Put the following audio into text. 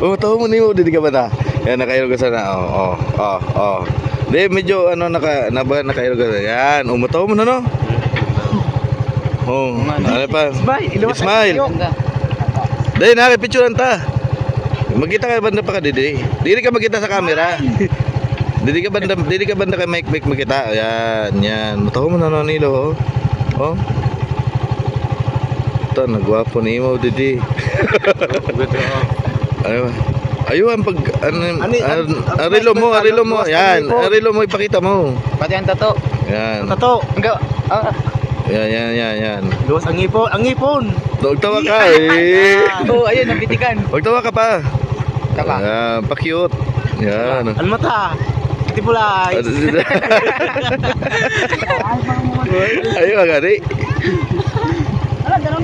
Oh, tahu mo nimo didi ka ba na? Yan nakailo ka sana. Di medyo ano nakailo ka. Yan, umutaw mo na no. Oh, ano pa? Smile. Dahil nakipicturean ta. Magkita ka banda pa ka didi. Dili ka magkita sa camera. Dili ka banda kay mic magkita. Yan. Mutaw mo na no nilo. Oh. Ito, nagwapo ni mo didi. Ayo ang pag arilo mo. Yan, arilo mo ipakita mo. Pati ang tato. Yan. Tato. Enggak. Yan. Luwas ang ipon. Huwag tawa ka eh. Oh, ayun nabitikan. Huwag tawa ka pa. Kapa. Yan, pa-cute. Yan. Ang mata. Pati pula eyes. Ayo agad eh.